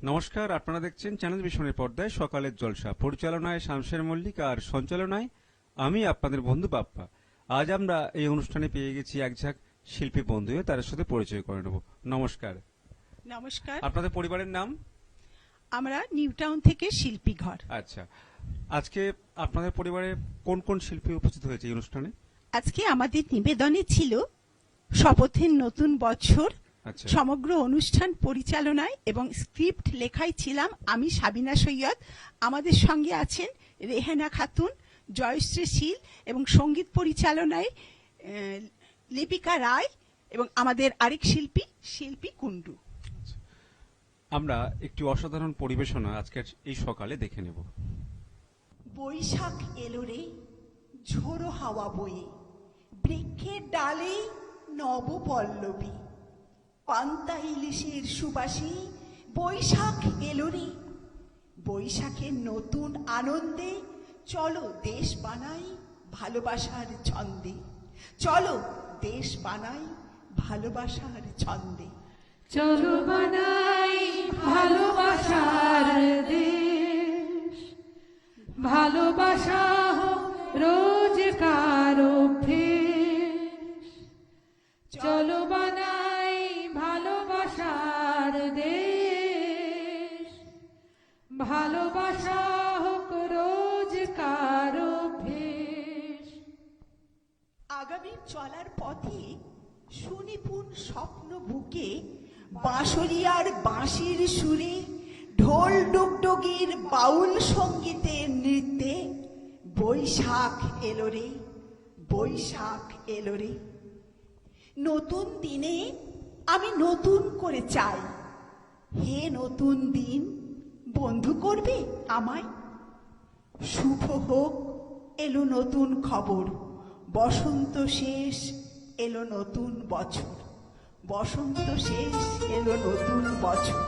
নমস্কার, আপনারা দেখছেন চ্যানেল ভিশনের পর্দায় সকালের জলসা। পরিচালনায় শামশের মল্লিক আর সঞ্চালনায় আমি আপনাদের বন্ধু বাপ্পা। আজ আমরা এই অনুষ্ঠানে পেয়ে গেছি এক ঝাঁক শিল্পী বন্ধু, তাদের সাথে পরিচয় করে নেব। নমস্কার। নমস্কার। আপনাদের পরিবারের নাম? আমরা নিউ টাউন থেকে শিল্পী ঘর। আচ্ছা, আজকে আপনাদের পরিবারে কোন কোন শিল্পী উপস্থিত হয়েছে এই অনুষ্ঠানে? আজকে আমাদের নিবেদনে ছিল শপথের নতুন বছর। আচ্ছা, সমগ্র অনুষ্ঠান পরিচালনায় এবং স্ক্রিপ্ট লেখায় ছিলাম আমি সাবিনা সৈয়দ। আমাদের সঙ্গে আছেন রেহানা খাতুন, জয়শ্রী শীল এবং সঙ্গীত পরিচালনায় লিপিকা রায় এবং আমাদের আরেক শিল্পী কুন্ডু। আমরা একটি অসাধারণ পরিবেশনা আজকের এই সকালে দেখে নেব। বৈশাখ এলো রে, ঝোড়ো হাওয়া বয়ে, বৃক্ষের ডালে নব পল্লবী, পান্তা ইলিশের সুবাসী। বৈশাখ এলো রে, বৈশাখের নতুন আনন্দে চলো দেশ বানাই ভালোবাসার ছন্দে, চলো দেশ বানাই ভালোবাসার ছন্দে, চলো বানাই ভালোবাসার দেশ, ভালোবাসা হোক রোজকার অভ্যেস। চলো বানাই ভালোবাসার দেশ, ভালোবাসা হোক রোজকার অভ্যেস। আগামীর চলার পথে সুনিপুণ স্বপ্ন বুকে, বাঁশরিয়ার বাঁশির সুরে, ঢোল ডুগডুগির বাউল সঙ্গীতের নৃত্যে, বৈশাখ এলো রে, বৈশাখ এলো রে। নতুন দিনে আমি নতুন করে চাই, হে নতুন দিন বন্ধু করবে আমায়। শুভ হোক এলো নতুন খবর, বসন্ত শেষ এলো নতুন বছর, বসন্ত শেষ এলো নতুন বছর,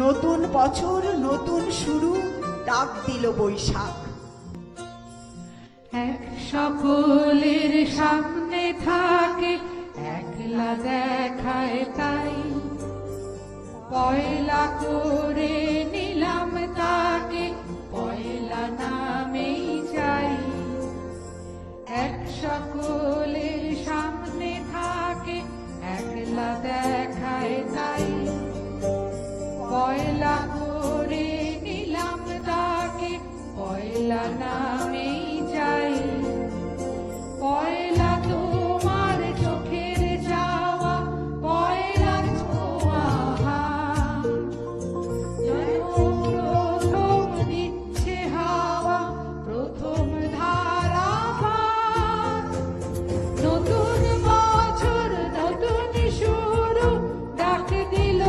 নতুন বছর নতুন শুরু, ডাক দিল বৈশাখ। এক সকলের সামনে থাকে, একলা দেখায় তাই, পয়লা করে নিলাম তাকে, পয়লা নামেই চাই। এক সকলের সামনে থাকে, একলা দেখায় তাই, পয়লা করে নিলাম তাকে, পয়লা নামেই চাই। পয়লা তোমার চোখের যাওয়া, পয়লা ছোঁয়া, প্রথম দিচ্ছে হাওয়া, প্রথম ধারা। নতুন বছর নতুন শুরু, ডাক দিল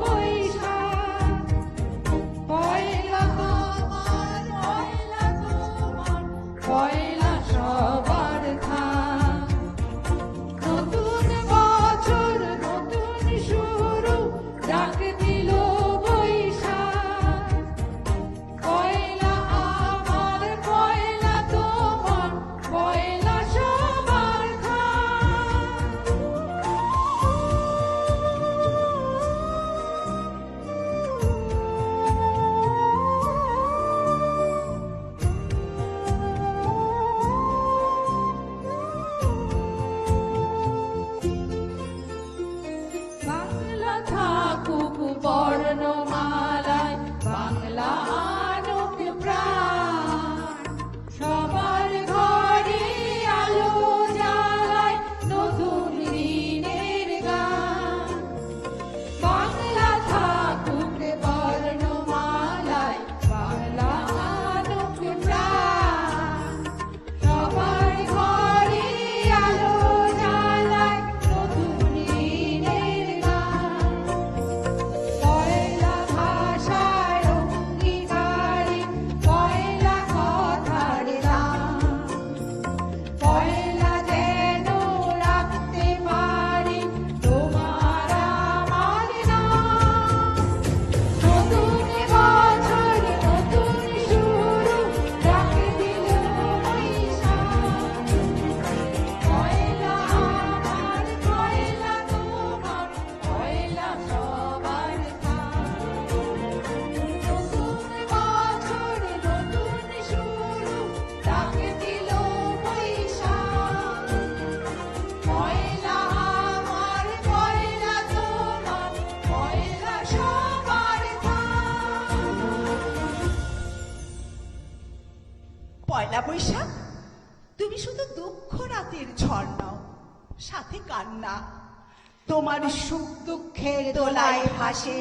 বৈশাখ। পয়লা তোমার, পয়লা তোমার, পয়লা সবার থাক। নতুন বছর নতুন শুরু, ডাক দিল বৈশাখ। পয়লা আমার, পয়লা তোমার, পয়লা সবার থাক। বাংলা থাকুক বর্ণমালায়, বাংলা আনুক প্রাণ, সবার ঘরে আলো জ্বালায় নতুন দিনের গান। বাংলা থাকুক বর্ণমালায়, বাংলা আনুক প্রাণ, সবার ঘরে আলো জ্বালায় নতুন দিনের গান। পয়লা বৈশাখ তুমি শুধু দুঃখ রাতের ঝড় নাও, সাথে কান্না। তোমার সুখ দুঃখের দোলায় ভাসে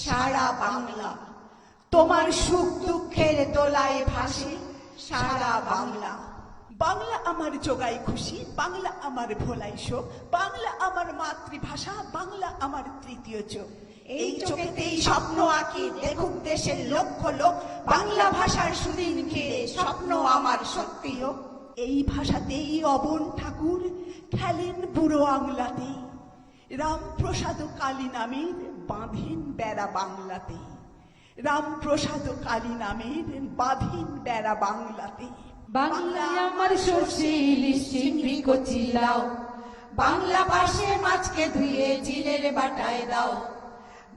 সারা বাংলা, তোমার সুখ দুঃখের দোলায় ভাসে সারা বাংলা। বাংলা আমার জোগাই খুশি, বাংলা আমার ভোলাই শোক, বাংলা আমার মাতৃভাষা, বাংলা আমার তৃতীয় চোখ। এই চোখেতেই স্বপ্ন আঁকি দেখুক দেশের লক্ষ লোক, বাংলা ভাষার সুদিন ঘিরে স্বপ্ন আমার সত্যি হোক। এই ভাষাতেই অবন ঠাকুর খেলেন বুড়ো আংলাতে, রামপ্রসাদ কালী নামের বাঁধেন বেড়া বাংলাতে, রামপ্রসাদ কালী নামের বাঁধেন বেড়া বাংলাতে। বাংলা আমার সর্ষে ইলিশ চিংড়ি কচি লাউ, বাংলা পাশে মাছকে ধুয়ে জিরের বাটায় দাও।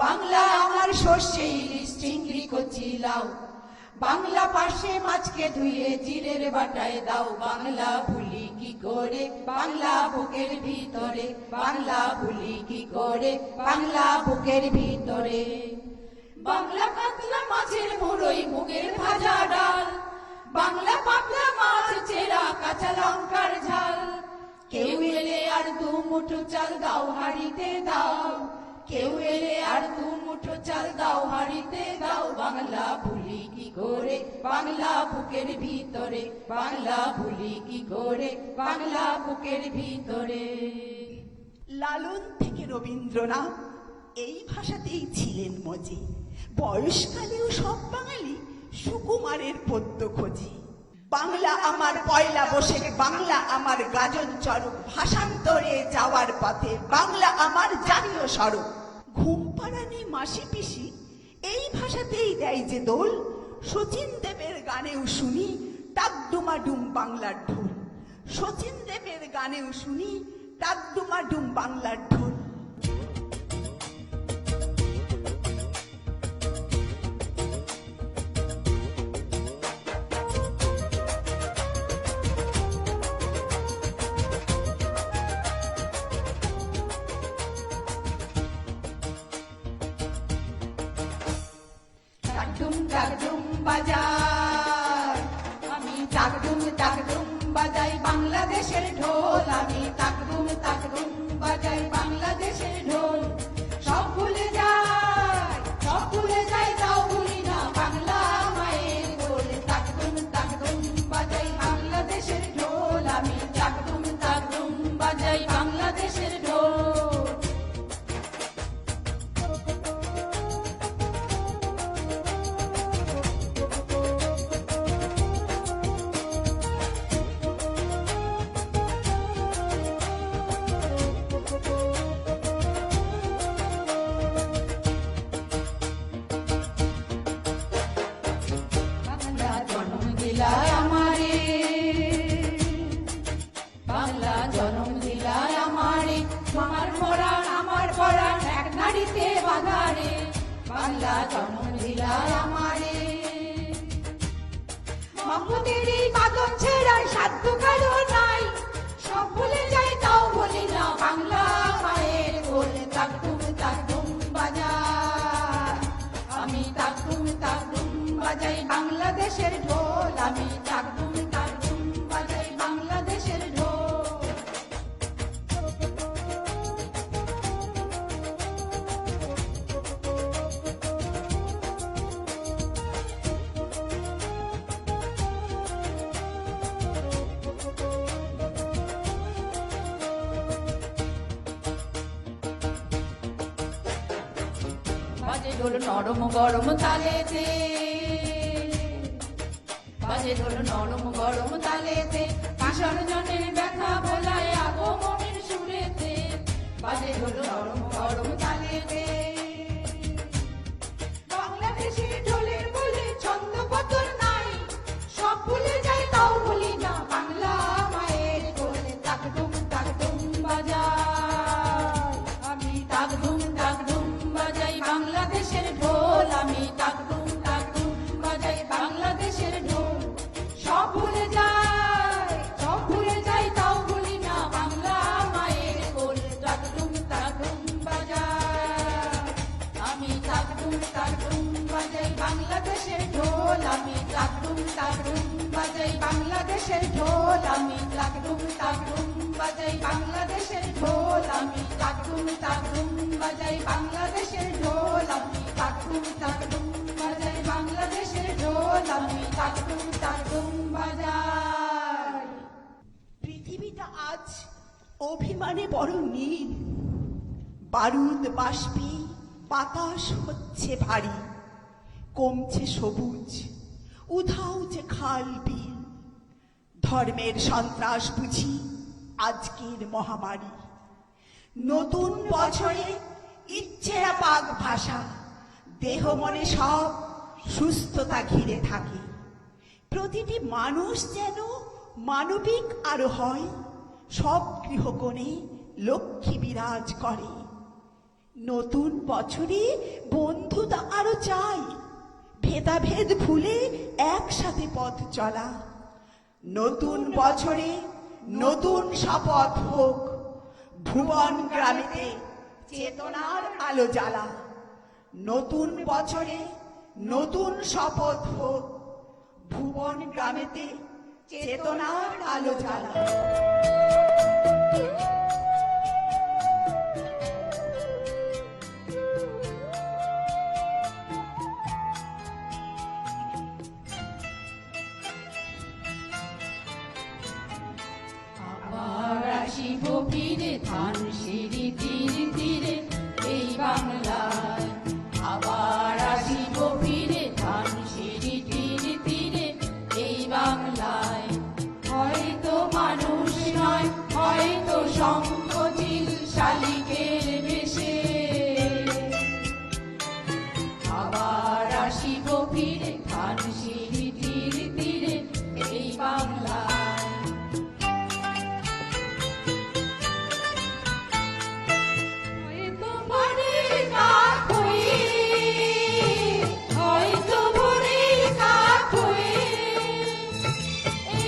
বাংলা আমার সর্ষে ইলিশ চিংড়ি কচি লাউ, বাংলা পাশে মাছকে ধুয়ে জিরের বাটায় দাও। বাংলা ভুলি কি করে বাংলা বুকের ভিতরে, বাংলা ভুলি কি করে বাংলা বুকের ভিতরে। বাংলা কাতলা মাছের মুড়োই মুগের ভাজা ডাল, বাংলা পাতলা মাছ চেরা কাঁচা লঙ্কার ঝাল। কেউ এলে আর দু মুঠো চাল দাও হাড়িতে দাও, কেউ এলে আর দু মুঠো চাল দাও হাড়িতে দাও। বাংলা ভুলি কি করে বাংলা বুকের ভিতরে, বাংলা ভুলি কি করে বাংলা বুকের ভিতরে। লালন থেকে রবীন্দ্রনাথ এই ভাষাতেই ছিলেন মজি, বয়সকালেও সব বাঙালি সুকুমারের পদ্য খোঁজি। বাংলা আমার পয়লা বৈশাখ, বাংলা আমার গাজন চরক, ভাষান্তরে যাওয়ার পথে বাংলা আমার জাতীয় সড়ক। ঘুম পাড়ানি মাসি পিসি এই ভাষাতেই দেয় যে দোল, শচীন দেবের গানেও শুনি টাকডুমাডুম বাংলার ঢোল, শচীন দেবের গানেও শুনি টাকডুমাডুম বাংলার ঢোল। টাকডুম টাকডুম বাজাই, আমি টাকডুম টাকডুম বাজাই বাংলাদেশের ঢোল, আমি টাকডুম টাকডুম বাজাই বাংলাদেশের ঢোল। সব ভুলে যাই, সব ভুলে যাই, তাও ভুলি না বাংলা মায়ের ঢোল। টাকডুম টাকডুম বাজাই বাংলাদেশের ঢোল, আমি টাকডুম টাকডুম বাজাই বাংলাদেশের ঢোল। বাংলা জনম দিলায় আমারে, বাংলা জনম দিলায় আমারে, আমার পরাণ আমার পরাণ এক নাড়িতে বাঁধারে। বাংলা জনম দিলায় আমারে, মমতার এই বাদন ছেড়ার সাধ্য কারো নাই। সব ভুলে যাই তাও বলি না বাংলা মায়ের কোল। টাকডুম টাকডুম বাজাই, আমি টাকডুম টাকডুম বাজাই বাংলাদেশের ঢোল, আমি টাকডুম টাকডুম বাজাই বাংলাদেশের ঢোল। বাজে ঢোল নরম গরম তালেতে, বাজে ঢোল নরম গরম তালেতে, বিসর্জনের ব্যথা ভোলায় আগমনের সুরেতে। বাজে ঢোল নরম গরম তালেতে, বাংলাদেশের ঢোলের বলে ছন্দ পতন নাই। সব ভুলে যাই তাও ভুলি না বাংলা মায়ের কোল। টাকডুম টাকডুম বাজাই, আমি টাকডুম টাকডুম বাজাই বাংলাদেশের ঢোল, আমি টাকডুম টাকডুম বাজাই বাংলাদেশের ঢোল। সব ভুলে যাই, সব ভুলে যাই, তাও ভুলি না বাংলা মায়ের কোল। টাকডুম টাকডুম বাজাই, আমি টাকডুম টাকডুম বাজাই বাংলাদেশের ঢোল, আমি টাকডুম টাকডুম বাজাই বাংলাদেশের ঢোল আমি, তাকডুম তাকডুম বাজাই বাংলাদেশের ঢোল আমি, তাকডুম তাকডুম বাজাই বাংলাদেশের ঢোল আমি, তাকডুম তাকডুম বাজাই বাংলাদেশের ঢোল আমি, তাকডুম তাকডুম বাজাই। পৃথিবীটা আজ অভিমানে বড় নীল, বারুদ বাষ্পে বাতাস হচ্ছে ভারী, কমছে সবুজ, উধাও যে খাল বিল, ধর্মের সন্ত্রাস বুঝি আজকের মহামারী। নতুন বছরে ইচ্ছেরা পাক ভাষা, দেহ মনে সব সুস্থতা ঘিরে থাকে। প্রতিটি মানুষ যেন মানবিক আরো হয়, সব গৃহকোণে লক্ষ্মী বিরাজ করে। নতুন বছরে বন্ধুতা আরো চাই, ভেদাভেদ ভুলে একসাথে পথ চলা। নতুন বছরে নতুন শপথ হোক, ভুবন গ্রামেতে চেতনার আলো জ্বালা। নতুন বছরে নতুন শপথ হোক, ভুবন গ্রামেতে চেতনার আলো জ্বালা। আবার আসিব ফিরে ধান সিঁড়ি তীরে তীরে এই বাংলায়, আবার আসিব ফিরে ধান সিঁড়ি তীরে তীরে এই বাংলায়। হয়তো মানুষ নয়, হয়তো শঙ্খচিল শালিকের বেশে, আবার আসিব ফিরে ধান সিঁড়ি তীরে তীরে এই বাংলায়। হয়তো ভোরের কাক হয়ে, হয়তো ভোরের কাক হয়ে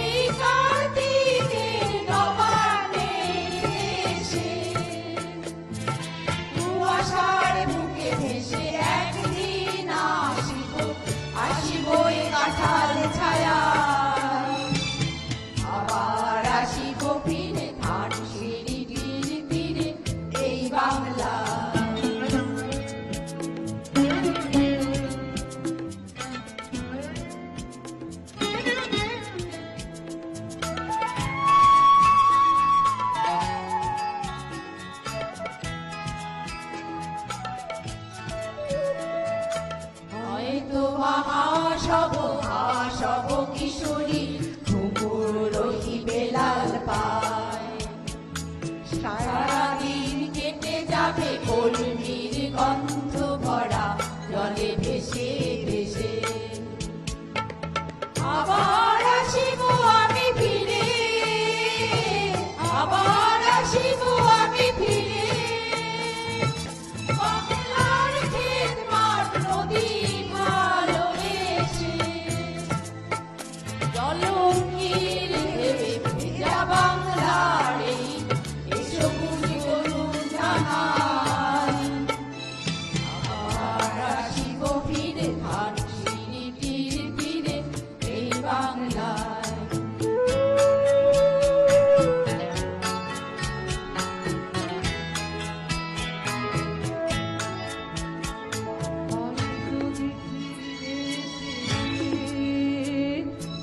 এই কার্তিকের নবান্নে এসে, কুয়াশার বুকে ভেসে একদিন আসিব, আসিব এ কাঁঠাল ছায়া। আবার আসিব ফিরে ধান সিঁড়ি তীরে তীরে এই বাংলা। হয়তো মহাসব হাসব কিশোরী, ঘুঙুর রহিবে লাল পায়। সারাদিন কেটে যাবে কলমির গন্ধ ভরা জলে ভেসে ভেসে। আবার আসিব আমি ফিরে, আবার আসিব আমি ফিরে বাংলার ক্ষেত মাঠ নদী ভালোবেসে। জলঙ্গির ভেবে ভেজা বাংলার এই সবুজ করুণ জানাই। আবার আসিব ফিরে ধান সিঁড়ি তীরে তীরে এই বাংলায়।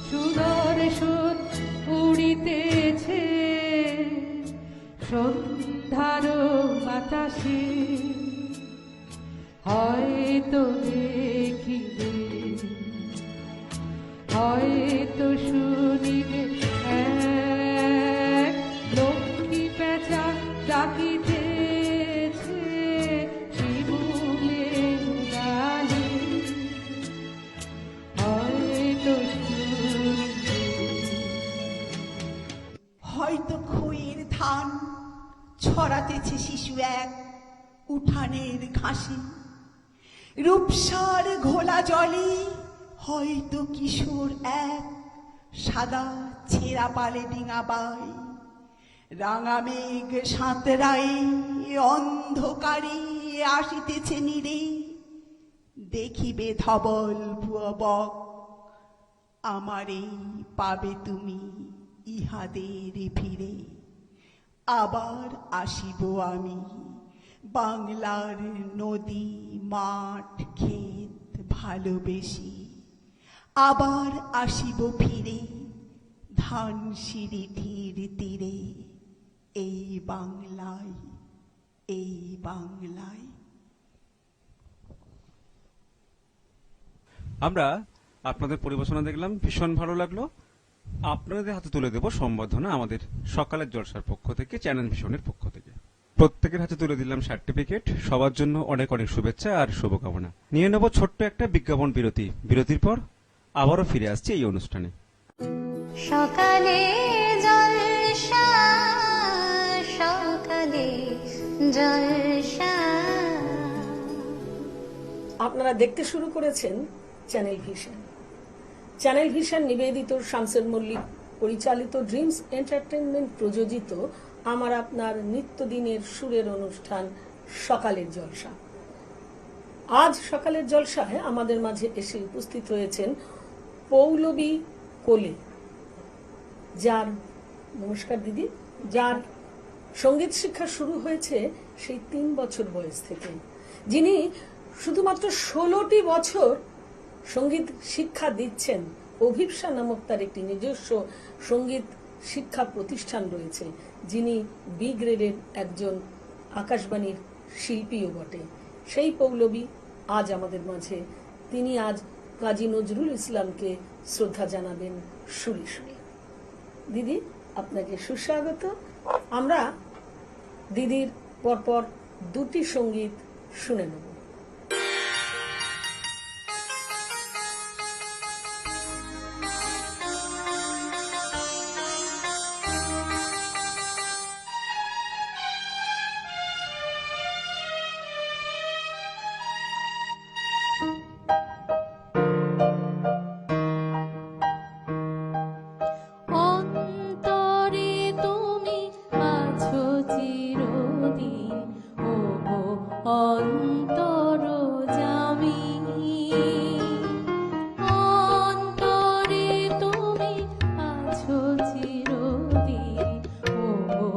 সুদর্শন উড়িতেছে সন্ধ্যার বাতাসে, হয়তো দেখিবে, হয়তো শুনিবে এক লক্ষ্মী পেঁচা ডাকিতেছে শিমুলের ডালে, হয়তো শুনবে। হয়তো খইয়ের ধান ছড়াতেছে শিশু এক উঠানের ঘাসে, রূপসার ঘোলা জলে হয়তো কিশোর এক সাদা ছেঁড়া পালে ডিঙাবাই। রাঙা মেঘ সাঁতরাই অন্ধকারে আসিতেছে নীরে, দেখিবে ধবল ভুয়বক আমারেই পাবে তুমি ইহাদের ফিরে। আবার আসিব আমি বাংলার নদী মাঠ ক্ষেত ভালোবেসে। আবার আসিব ফিরে ধানসিঁড়িটির তীরে। এই বাংলায়, এই বাংলায়। আমরা আপনাদের পরিবেশনা দেখলাম, ভীষণ ভালো লাগলো। আপনাদের হাতে তুলে দেব সম্বর্ধনা আমাদের সকালের জলসার পক্ষ থেকে, চ্যানেল ভিশনের পক্ষ থেকে। প্রত্যেকের হাতে তুলে দিলাম সার্টিফিকেট। সবার জন্য অনেক অনেক শুভেচ্ছা আর শুভকামনা। নিয়ে নেব ছোট্ট একটা বিজ্ঞাপন বিরতি। বিরতির পর আবারও ফিরে আসছে এই অনুষ্ঠানে। সকালে জলসা, সকালে জলসা। আপনারা দেখতে শুরু করেছেন চ্যানেল ভিশন। চ্যানেল ভিশন নিবেদিত শামসের মল্লিক পরিচালিত ড্রিমস এন্টারটেইনমেন্ট প্রযোজিত আমার আপনার নিত্যদিনের সুরের অনুষ্ঠান সকালের জলসা। আজ সকালের জলসায় আমাদের মাঝে এসে উপস্থিত হয়েছেন পৌলবী কোলে, যার, নমস্কার দিদি, যার সঙ্গীত শিক্ষা শুরু হয়েছে সেই 3 বছর বয়স থেকে, যিনি শুধুমাত্র 16টি বছর সঙ্গীত শিক্ষা দিচ্ছেন। অভিপ্সা নামক তার একটি নিজস্ব সঙ্গীত শিক্ষা প্রতিষ্ঠান রয়েছে, যিনি বি গ্রেডের একজন আকাশবাণীর শিল্পীও বটে। সেই পৌলবী আজ আমাদের মাঝে। তিনি আজ কাজী নজরুল ইসলামকে শ্রদ্ধা জানাবেন সুরে সুরে। দিদি, আপনাকে সুস্বাগত। আমরা দিদির পরপর 2টি সঙ্গীত শুনে নেব। অন্তরে তুমি আছো চিরদিন, ওগো অন্তরজামী। অন্তরে তুমি আছো চিরদিন, ওগো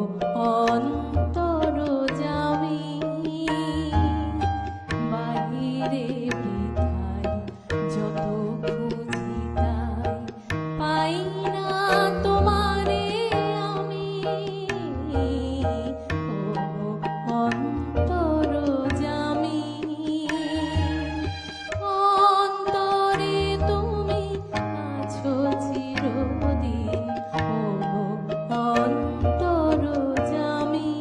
অন্তরজামী। বাহিরে বৃথায় যত খুঁজি তাই পাই না তোমারে আমি, ওগো অন্তরজামী। অন্তরে তুমি আছো চিরদিন, ওগো অন্তরজামী।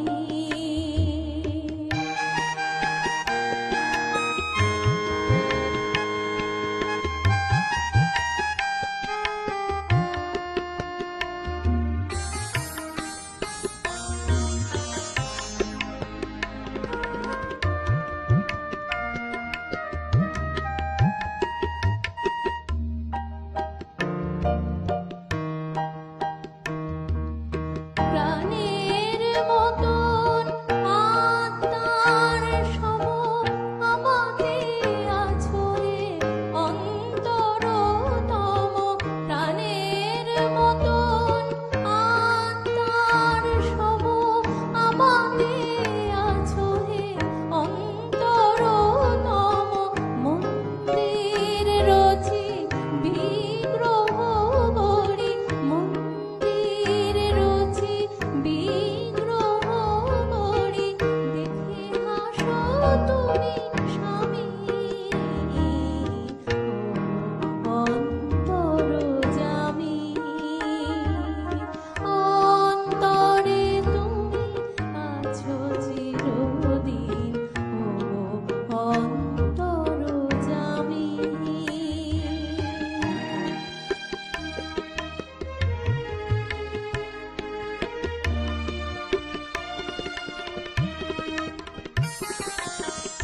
প্রাণের মতন আত্মার সম আমাকে আছড়ে অন্তরতম। প্রাণের মতন আত্মার সম আমাকে আছড়ে অন্তরতম। মন্দির রচি বিগ্রহ গড়ি, মন্দির রচি বিগ্রহ গড়ি। দেখে হাসো তুমি স্বামী, ও অন্তরজামী। অন্তরে তুমি আছো চিরদিন, ও অন্তরজামী।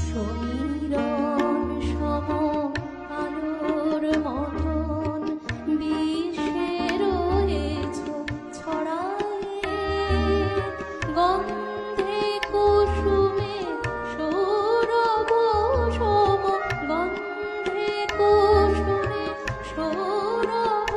সমীরণ সম আলোর মতন বিশ্বে রয়েছ ছড়ায়ে। গন্ধে কুসুমে সৌরভ সম, গন্ধে কুসুমে সৌরভ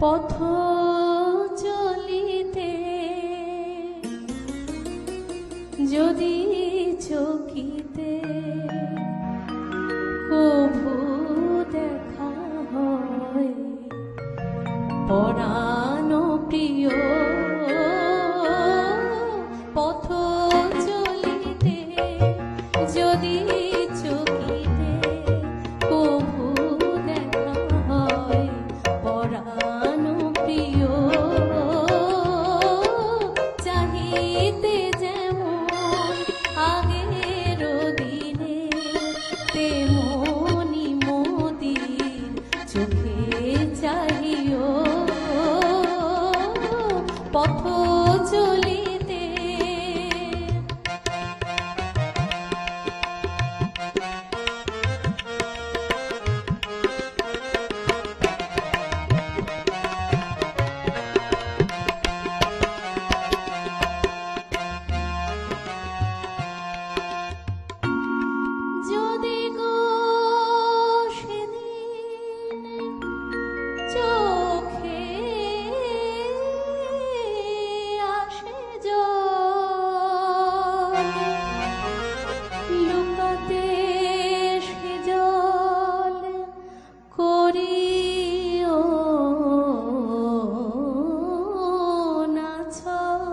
পথ চলিতে যদি চকিতে কভু দেখা হয় পরাণ প্রিয় পথ চলিতে যদি চকিতে কভু দেখা হয় পরাণ প্রিয় চাহিতে যেমন আগের দিনে তেমনি মোদির চোখে চাহিও পথ চলিতে যদি গো সেদিন চোখে আসে জল লুকাতে সে জল করিও না ছল।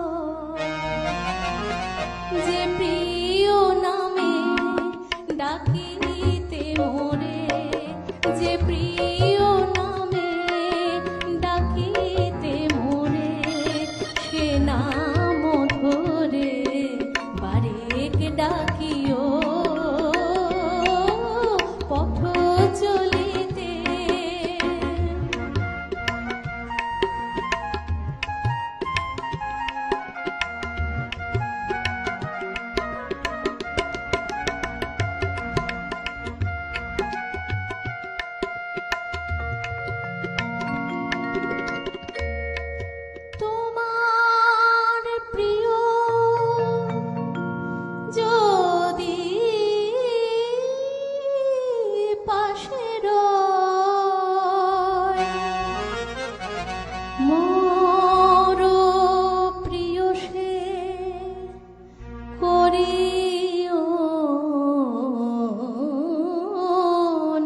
যে প্রিয় নামে ডাকিতে মোরে যে প্রিয় নামে ডাকিতে মোরে সে নাম ধরে বারেক ডাকিও পথ চলিতে তোমার প্রিয় যদি পাশে রয় মোর প্রিয় সে করিও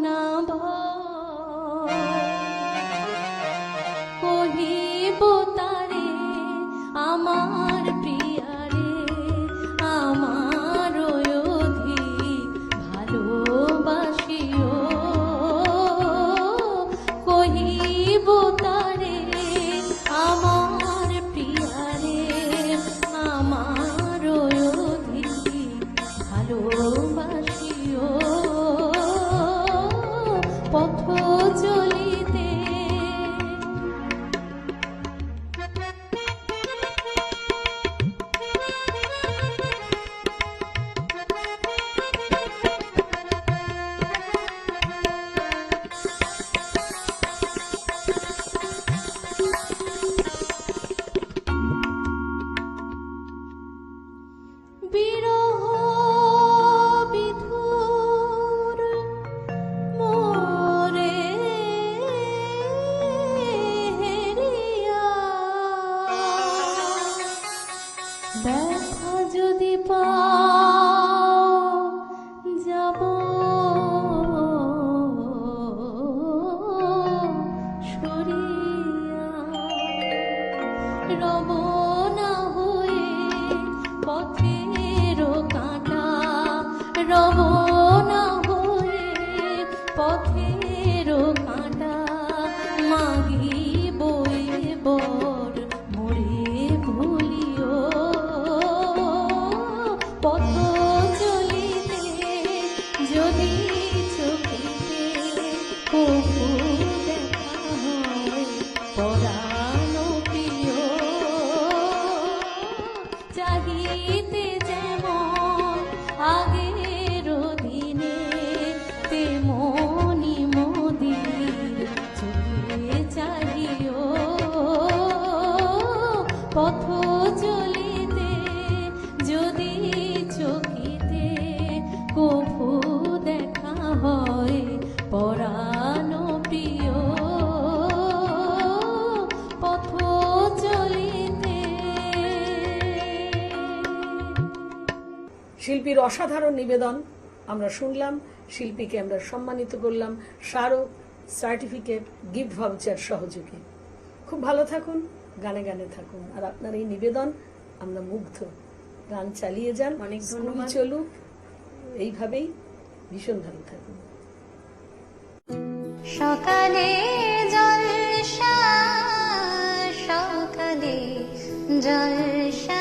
না ভয় কহিব তারে আমার প্রিয়ারে আমার অধিক ভালোবাসিও কহিব তারে আমার প্রিয়ারে আমার অধিক ভালোবাসিও পথ চলিতে বিরহ বিধুর মোরে হেরিয়া দেখা যদি পাও যাব সরিয়া রব না হয়ে পথের কাঁটা রব না হয়ে পথের কাঁটা মাগিব এবার মোরে ভুলিও পথ চলিতে যদি চোখেতে কভু দেখা হয় পরাণ প্রিয় চাহিতে যেমন আগের দিনে তেমনি মোদির চোখে চাহিও পথ চলিতে যদি চকিতে কভু দেখা হয় পরাণ প্রিয় শিল্পীর অসাধারণ নিবেদন আমরা শুনলাম, শিল্পীকে আমরা সম্মানিত করলাম স্মারক, সার্টিফিকেট, গিফট ভাউচার সহযোগে। খুব ভালো থাকুন, গানে গানে থাকুন, আর আপনার এই নিবেদন আমরা মুগ্ধ। গান চালিয়ে যান, অনেক স্কুল ধন্যবাদ। চলুক, এইভাবেই ভীষণ ভালো থাকুন। সকালে জলসা, সকালে জলসা।